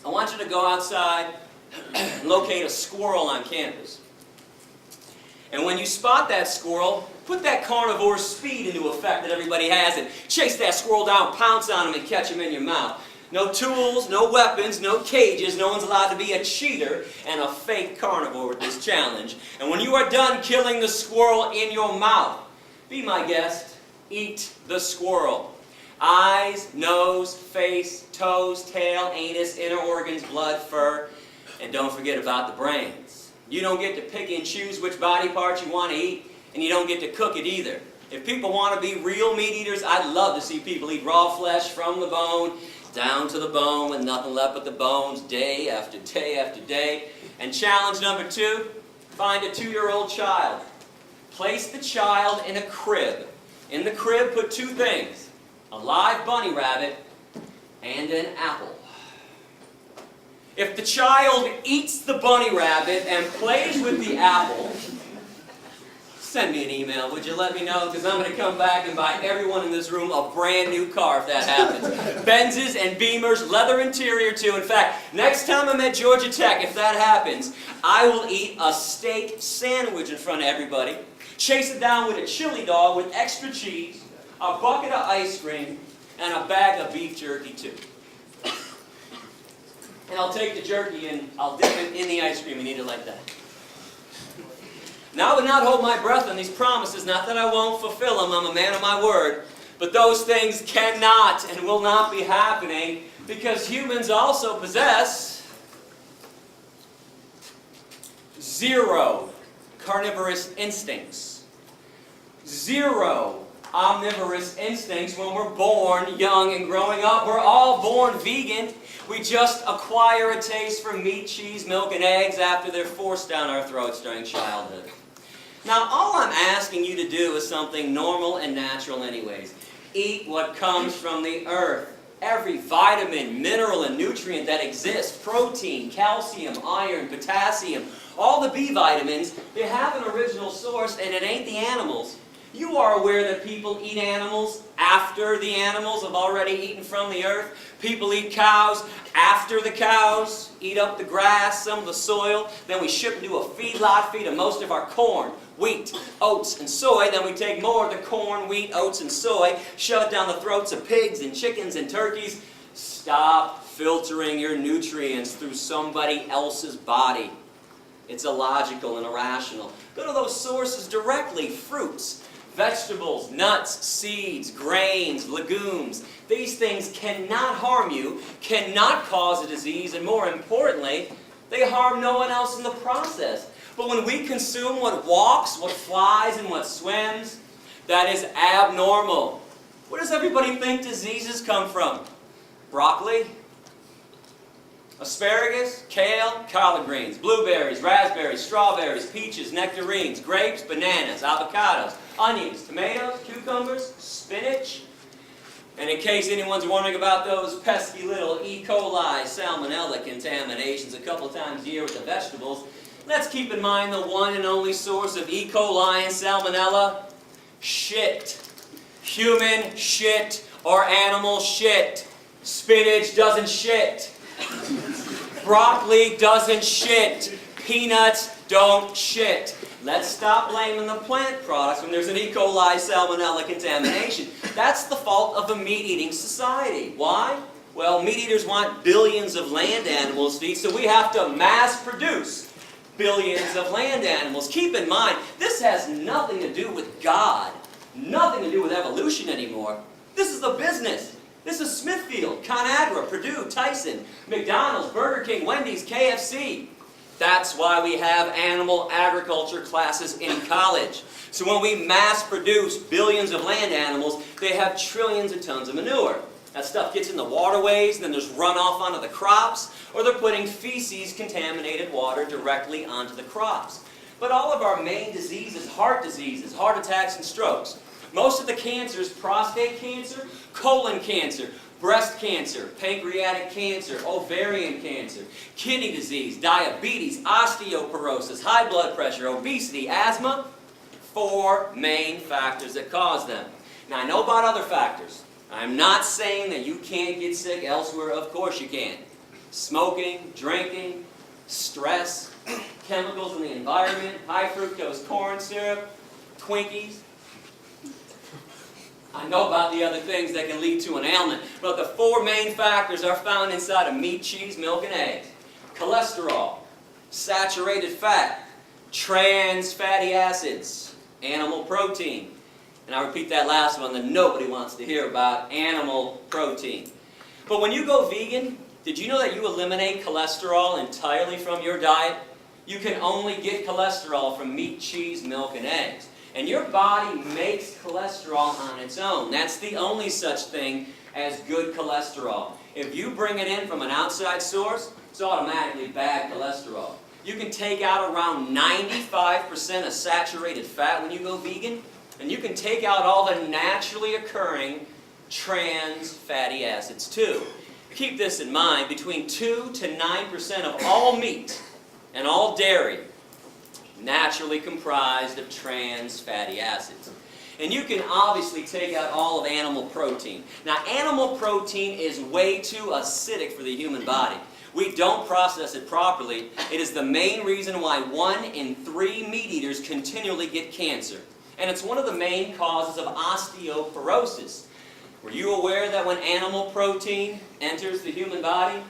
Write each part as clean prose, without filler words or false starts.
I want you to go outside and locate a squirrel on campus. And when you spot that squirrel, put that carnivore speed into effect that everybody has and chase that squirrel down, pounce on him, and catch him in your mouth. No tools, no weapons, no cages. No one's allowed to be a cheater and a fake carnivore with this challenge. And when you are done killing the squirrel in your mouth, be my guest, eat the squirrel. Eyes, nose, face, toes, tail, anus, inner organs, blood, fur, and don't forget about the brains. You don't get to pick and choose which body parts you want to eat, and you don't get to cook it either. If people want to be real meat eaters, I'd love to see people eat raw flesh from the bone, down to the bone, with nothing left but the bones, day after day after day. And challenge number 2, find a 2-year-old child. Place the child in a crib. In the crib, put 2 things: a live bunny rabbit and an apple. If the child eats the bunny rabbit and plays with the apple, send me an email, would you? Let me know, because I'm going to come back and buy everyone in this room a brand new car if that happens. Benzes and Beamers, leather interior too. In fact, next time I'm at Georgia Tech, if that happens, I will eat a steak sandwich in front of everybody, chase it down with a chili dog with extra cheese, a bucket of ice cream, and a bag of beef jerky too. And I'll take the jerky and I'll dip it in the ice cream and eat it like that. Now I would not hold my breath on these promises, not that I won't fulfill them, I'm a man of my word, but those things cannot and will not be happening because humans also possess 0 carnivorous instincts. 0 omnivorous instincts when we're born young and growing up. We're all born vegan. We just acquire a taste for meat, cheese, milk, and eggs after they're forced down our throats during childhood. Now, all I'm asking you to do is something normal and natural anyways. Eat what comes from the earth. Every vitamin, mineral, and nutrient that exists, protein, calcium, iron, potassium, all the B vitamins, they have an original source, and it ain't the animals. You are aware that people eat animals after the animals have already eaten from the earth. People eat cows after the cows eat up the grass, some of the soil. Then we ship them to a feedlot, feed them most of our corn, wheat, oats, and soy. Then we take more of the corn, wheat, oats, and soy, shove it down the throats of pigs and chickens and turkeys. Stop filtering your nutrients through somebody else's body. It's illogical and irrational. Go to those sources directly: fruits, vegetables, nuts, seeds, grains, legumes. These things cannot harm you, cannot cause a disease, and more importantly, they harm no one else in the process. But when we consume what walks, what flies, and what swims, that is abnormal. Where does everybody think diseases come from? Broccoli? Asparagus, kale, collard greens, blueberries, raspberries, strawberries, peaches, nectarines, grapes, bananas, avocados, onions, tomatoes, cucumbers, spinach. And in case anyone's wondering about those pesky little E. coli, salmonella contaminations a couple times a year with the vegetables, let's keep in mind the one and only source of E. coli and salmonella: shit. Human shit or animal shit. Spinach doesn't shit. Broccoli doesn't shit. Peanuts don't shit. Let's stop blaming the plant products when there's an E. coli salmonella contamination. That's the fault of a meat-eating society. Why? Well, meat eaters want billions of land animals to eat, so we have to mass produce billions of land animals. Keep in mind, this has nothing to do with God, nothing to do with evolution anymore. This is a business. This is Smithfield, ConAgra, Purdue, Tyson, McDonald's, Burger King, Wendy's, KFC. That's why we have animal agriculture classes in college. So when we mass produce billions of land animals, they have trillions of tons of manure. That stuff gets in the waterways, then there's runoff onto the crops, or they're putting feces, contaminated water, directly onto the crops. But all of our main diseases, heart attacks, and strokes. Most of the cancers: prostate cancer, colon cancer, breast cancer, pancreatic cancer, ovarian cancer, kidney disease, diabetes, osteoporosis, high blood pressure, obesity, asthma. 4 main factors that cause them. Now, I know about other factors. I'm not saying that you can't get sick elsewhere. Of course you can. Smoking, drinking, stress, chemicals in the environment, high fructose corn syrup, Twinkies. I know about the other things that can lead to an ailment, but the 4 main factors are found inside of meat, cheese, milk, and eggs. Cholesterol, saturated fat, trans fatty acids, animal protein. And I repeat that last one that nobody wants to hear about, animal protein. But when you go vegan, did you know that you eliminate cholesterol entirely from your diet? You can only get cholesterol from meat, cheese, milk, and eggs. And your body makes cholesterol on its own. That's the only such thing as good cholesterol. If you bring it in from an outside source, it's automatically bad cholesterol. You can take out around 95% of saturated fat when you go vegan, and you can take out all the naturally occurring trans fatty acids too. Keep this in mind, between 2 to 9% of all meat and all dairy naturally comprised of trans fatty acids. And you can obviously take out all of animal protein. Now, animal protein is way too acidic for the human body. We don't process it properly. It is the main reason why 1 in 3 meat eaters continually get cancer. And it's one of the main causes of osteoporosis. Were you aware that when animal protein enters the human body,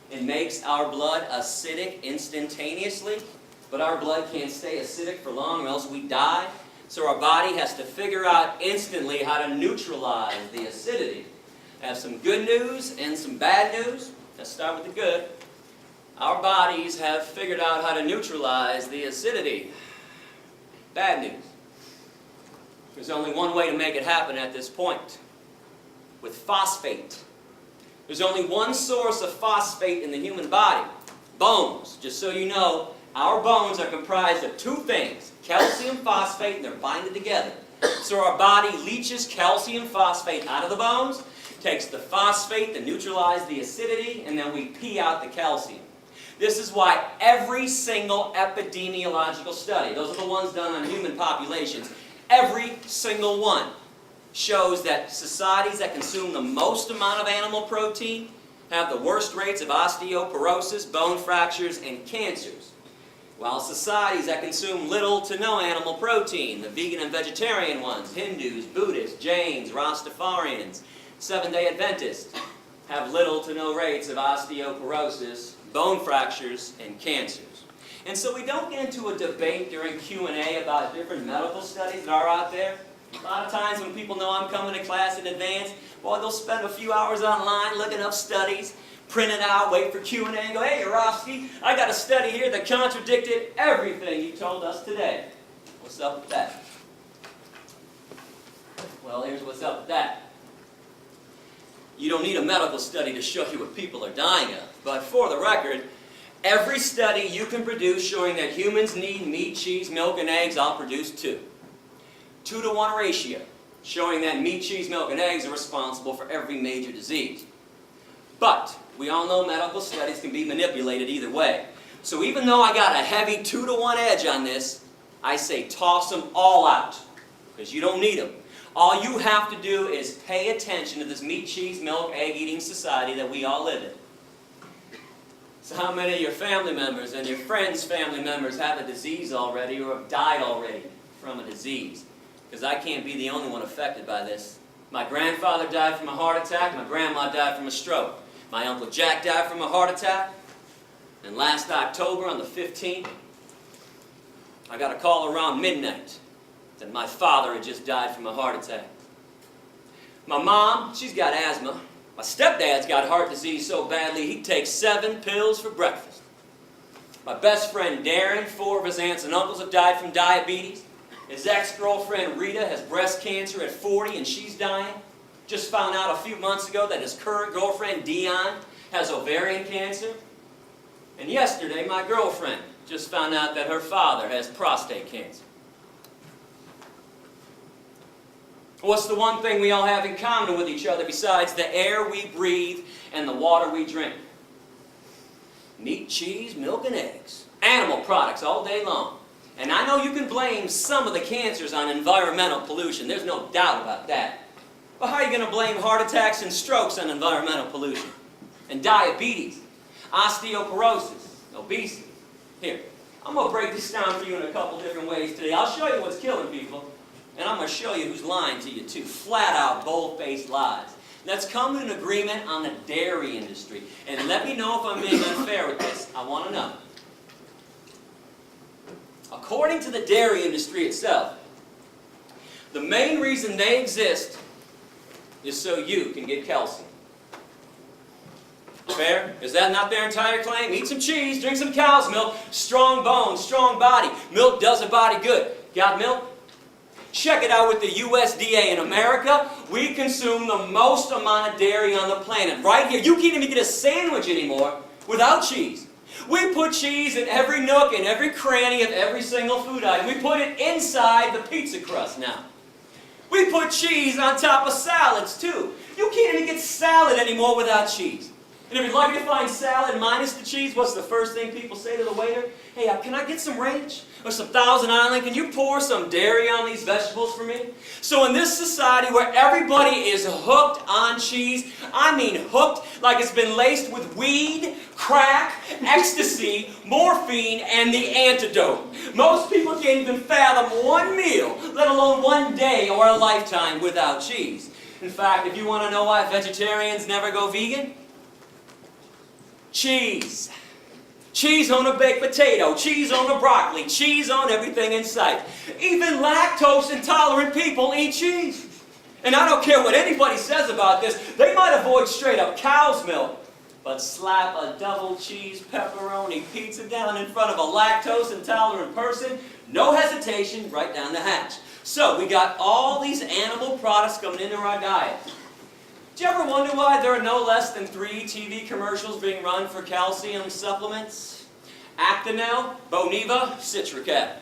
it makes our blood acidic instantaneously? But our blood can't stay acidic for long or else we die. So our body has to figure out instantly how to neutralize the acidity. I have some good news and some bad news. Let's start with the good. Our bodies have figured out how to neutralize the acidity. Bad news. There's only one way to make it happen at this point. With phosphate. There's only one source of phosphate in the human body. Bones. Just so you know, our bones are comprised of 2 things, calcium phosphate, and they're binded together. So our body leaches calcium phosphate out of the bones, takes the phosphate to neutralize the acidity, and then we pee out the calcium. This is why every single epidemiological study, those are the ones done on human populations, every single one shows that societies that consume the most amount of animal protein have the worst rates of osteoporosis, bone fractures, and cancers. While societies that consume little to no animal protein, the vegan and vegetarian ones, Hindus, Buddhists, Jains, Rastafarians, Seventh-day Adventists, have little to no rates of osteoporosis, bone fractures, and cancers. And so we don't get into a debate during Q&A about different medical studies that are out there. A lot of times when people know I'm coming to class in advance, boy, they'll spend a few hours online looking up studies, print it out, wait for Q&A, and go, hey, Yourofsky, I got a study here that contradicted everything you told us today. What's up with that? Well, here's what's up with that. You don't need a medical study to show you what people are dying of. But for the record, every study you can produce showing that humans need meat, cheese, milk, and eggs, I'll produce 2. 2-to-1 ratio, showing that meat, cheese, milk, and eggs are responsible for every major disease. But we all know medical studies can be manipulated either way. So even though I got a heavy 2-to-1 edge on this, I say toss them all out, because you don't need them. All you have to do is pay attention to this meat, cheese, milk, egg-eating society that we all live in. So how many of your family members and your friends' family members have a disease already or have died already from a disease? Because I can't be the only one affected by this. My grandfather died from a heart attack, my grandma died from a stroke. My Uncle Jack died from a heart attack, and last October on the 15th, I got a call around midnight that my father had just died from a heart attack. My mom, she's got asthma. My stepdad's got heart disease so badly he takes 7 pills for breakfast. My best friend Darren, 4 of his aunts and uncles have died from diabetes. His ex-girlfriend Rita has breast cancer at 40 and she's dying. Just found out a few months ago that his current girlfriend, Dion, has ovarian cancer. And yesterday, my girlfriend just found out that her father has prostate cancer. What's the one thing we all have in common with each other besides the air we breathe and the water we drink? Meat, cheese, milk, and eggs. Animal products all day long. And I know you can blame some of the cancers on environmental pollution. There's no doubt about that. But how are you going to blame heart attacks and strokes on environmental pollution? And diabetes? Osteoporosis, obesity. Here, I'm going to break this down for you in a couple different ways today. I'll show you what's killing people, and I'm going to show you who's lying to you too. Flat out, bold-faced lies. Let's come to an agreement on the dairy industry. And let me know if I'm being unfair with this. I want to know. According to the dairy industry itself, the main reason they exist is so you can get calcium. Fair? Is that not their entire claim? Eat some cheese, drink some cow's milk, strong bones, strong body. Milk does a body good. Got milk? Check it out with the USDA. In America, we consume the most amount of dairy on the planet. Right here, you can't even get a sandwich anymore without cheese. We put cheese in every nook and every cranny of every single food item. We put it inside the pizza crust now. We put cheese on top of salads too. You can't even get salad anymore without cheese. And if you're lucky to find salad minus the cheese, what's the first thing people say to the waiter? Hey, can I get some ranch? Or some Thousand Island? Can you pour some dairy on these vegetables for me? So in this society where everybody is hooked on cheese, I mean hooked like it's been laced with weed, crack, ecstasy, morphine, and the antidote. Most people can't even fathom one meal, let alone one day or a lifetime without cheese. In fact, if you want to know why vegetarians never go vegan, cheese. Cheese on a baked potato, cheese on a broccoli, cheese on everything in sight. Even lactose intolerant people eat cheese. And I don't care what anybody says about this, they might avoid straight up cow's milk, but slap a double cheese pepperoni pizza down in front of a lactose intolerant person, no hesitation, right down the hatch. So we got all these animal products coming into our diet. Do you ever wonder why there are no less than 3 TV commercials being run for calcium supplements? Actonel, Boniva, Citracat.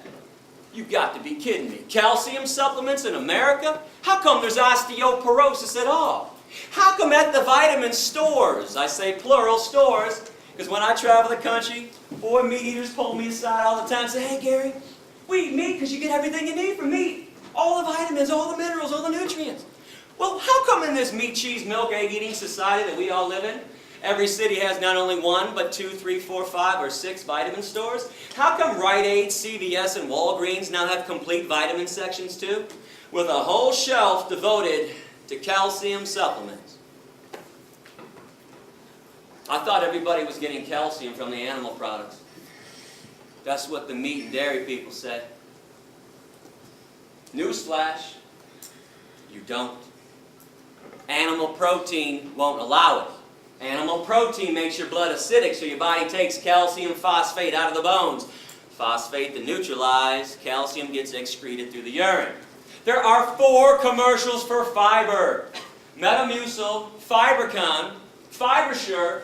You've got to be kidding me. Calcium supplements in America? How come there's osteoporosis at all? How come at the vitamin stores, I say plural stores, because when I travel the country, boy, meat eaters pull me aside all the time and say, hey Gary, we eat meat because you get everything you need from meat. All the vitamins, all the minerals, all the nutrients. Well, how come in this meat, cheese, milk, egg eating society that we all live in, every city has not only 1, but 2, 3, 4, 5, or 6 vitamin stores? How come Rite Aid, CVS, and Walgreens now have complete vitamin sections too? With a whole shelf devoted to calcium supplements. I thought everybody was getting calcium from the animal products. That's what the meat and dairy people say. Newsflash, you don't. Animal protein won't allow it. Animal protein makes your blood acidic, so your body takes calcium phosphate out of the bones. Phosphate to neutralize, calcium gets excreted through the urine. There are 4 commercials for fiber. Metamucil, Fibercon, FiberSure,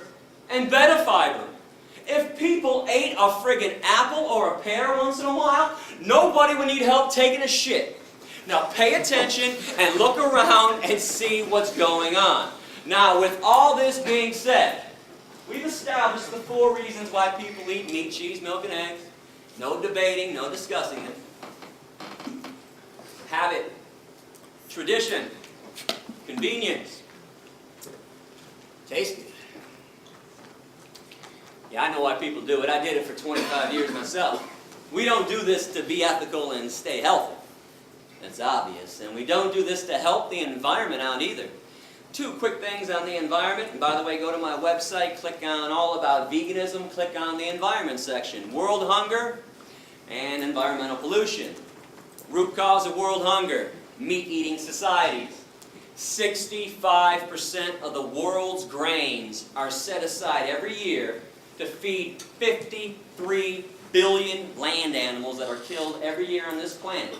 and Betafiber. If people ate a friggin' apple or a pear once in a while, nobody would need help taking a shit. Now pay attention and look around and see what's going on. Now with all this being said, we've established the 4 reasons why people eat meat, cheese, milk, and eggs. No debating, no discussing it. Habit, tradition, convenience, taste good. Yeah, I know why people do it. I did it for 25 years myself. We don't do this to be ethical and stay healthy. That's obvious. And we don't do this to help the environment out either. 2 quick things on the environment. And by the way, go to my website, click on All About Veganism, click on the Environment section. World hunger and environmental pollution. Root cause of world hunger, meat-eating societies. 65% of the world's grains are set aside every year to feed 53 billion land animals that are killed every year on this planet.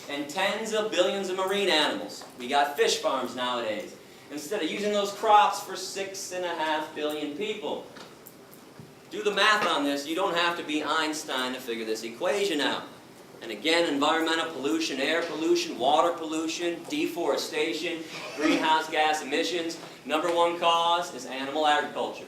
And tens of billions of marine animals. We got fish farms nowadays. Instead of using those crops for 6.5 billion people. Do the math on this. You don't have to be Einstein to figure this equation out. And again, environmental pollution, air pollution, water pollution, deforestation, greenhouse gas emissions. #1 cause is animal agriculture.